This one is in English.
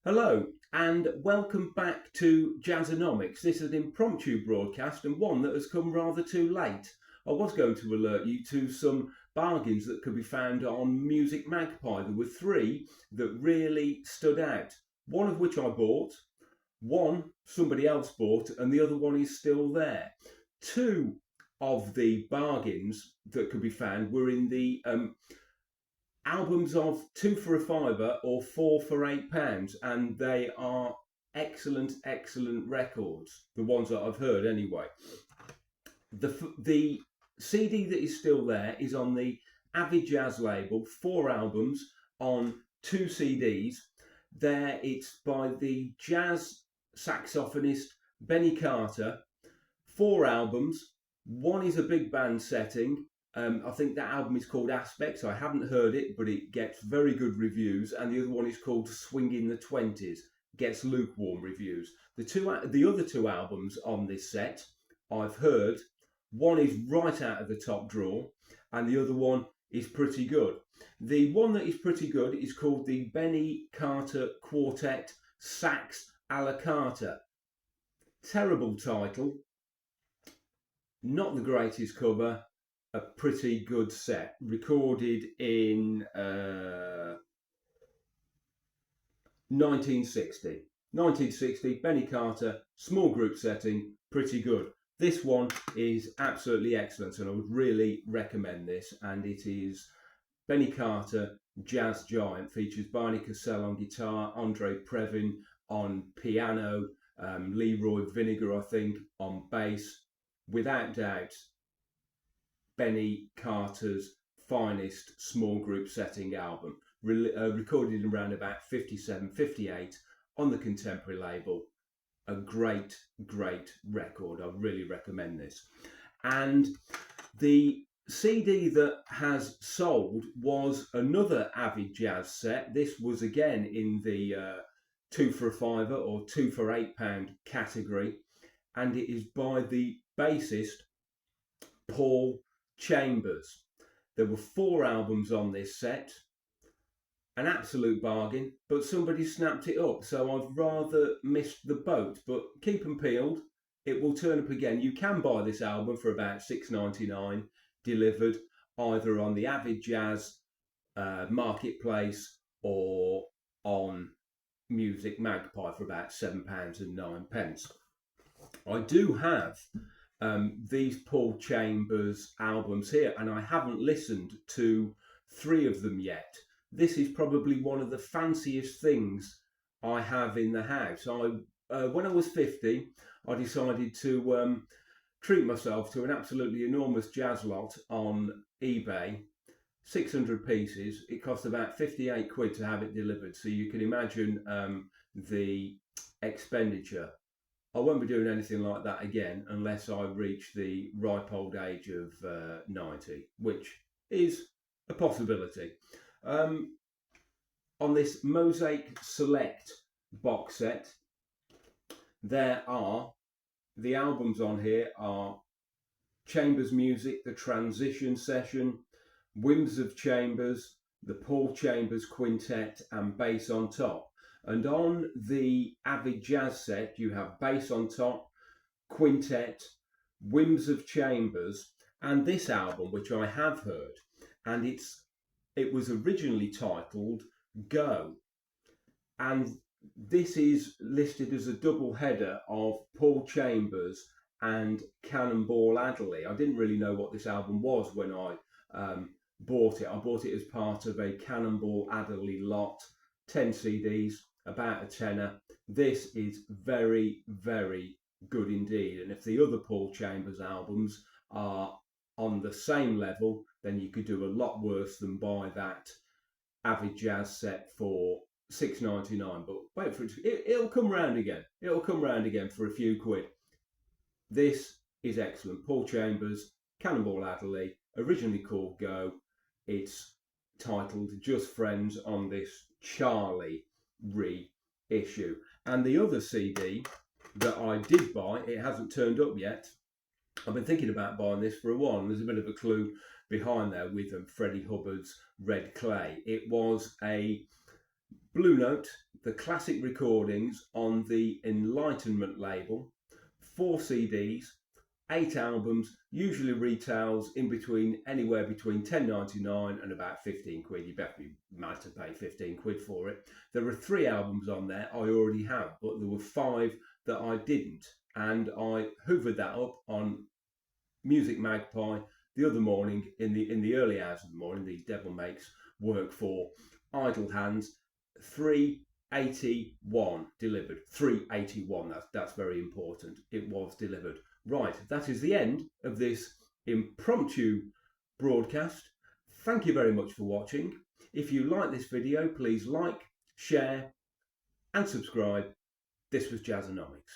Hello and welcome back to Jazzonomics. This is an impromptu broadcast and one that has come rather too late. I was going to alert you to some bargains that could be found on Music Magpie. There were three that really stood out. One of which I bought, one somebody else bought, and the other one is still there. Two of the bargains that could be found were in the albums of two for a fiver or four for £8, and they are excellent records. The ones that I've heard, anyway. The CD that is still there is on the Avid Jazz label, four albums on two CDs. There, it's by the jazz saxophonist Benny Carter. Four albums. One is a big band setting. I think that album is called Aspects. I haven't heard it, but it gets very good reviews. And the other one is called Swing in the 20s. Gets lukewarm reviews. The other two albums on this set, I've heard. One is right out of the top drawer, and the other one is pretty good. The one that is pretty good is called the Benny Carter Quartet Sax a la Carter. Terrible title. Not the greatest cover. A pretty good set, recorded in 1960. 1960, Benny Carter, small group setting, pretty good. This one is absolutely excellent, and I would really recommend this. And it is Benny Carter, Jazz Giant, features Barney Cassell on guitar, Andre Previn on piano, Leroy Vinegar, I think, on bass. Without doubt, Benny Carter's finest small group setting album, recorded around about 57, 58 on the Contemporary label. A great record. I really recommend this. And the CD that has sold was another Avid Jazz set. This was again in the two for a fiver or two for £8 category, and it is by the bassist Paul Chambers. There were four albums on this set, an absolute bargain, but somebody snapped it up, so I've rather missed the boat. But keep them peeled, it will turn up again. You can buy this album for about £6.99, delivered either on the Avid Jazz marketplace or on Music Magpie for about £7.09. I do have these Paul Chambers albums here, and I haven't listened to three of them yet. This is probably one of the fanciest things I have in the house. When I was 50, I decided to treat myself to an absolutely enormous jazz lot on eBay. 600 pieces. It cost about 58 quid to have it delivered, so you can imagine the expenditure. I won't be doing anything like that again unless I reach the ripe old age of 90, which is a possibility. On this Mosaic Select box set, there are, the albums on here are Chambers Music, The Transition Session, Whims of Chambers, the Paul Chambers Quintet, and Bass on Top. And on the Avid Jazz set, you have Bass on Top, Quintet, Whims of Chambers, and this album, which I have heard, and it was originally titled Go. And this is listed as a double header of Paul Chambers and Cannonball Adderley. I didn't really know what this album was when I bought it. I bought it as part of a Cannonball Adderley lot, 10 CDs, about a tenner. This is very good indeed. And if the other Paul Chambers albums are on the same level, then you could do a lot worse than buy that Avid Jazz set for £6.99. But wait for it, it'll come round again. It'll come round again for a few quid. This is excellent. Paul Chambers, Cannonball Adderley, originally called Go. It's titled Just Friends on this Charlie reissue. And the other CD that I did buy, it hasn't turned up yet. I've been thinking about buying this for a while, and there's a bit of a clue behind there with Freddie Hubbard's Red Clay. It was a Blue Note the classic recordings on the Enlightenment label, 4 CDs, 8 albums, usually retails in between anywhere between £10.99 and about 15 quid. You better be mad to pay 15 quid for it. There are 3 albums on there I already have, but there were 5 that I didn't, and I hoovered that up on Music Magpie the other morning in the early hours of the morning. These devil makes work for idle hands. 381 delivered. 381. That's very important. It was delivered. Right, that is the end of this impromptu broadcast. Thank you very much for watching. If you like this video, please like, share and subscribe. This was Jazzonomics.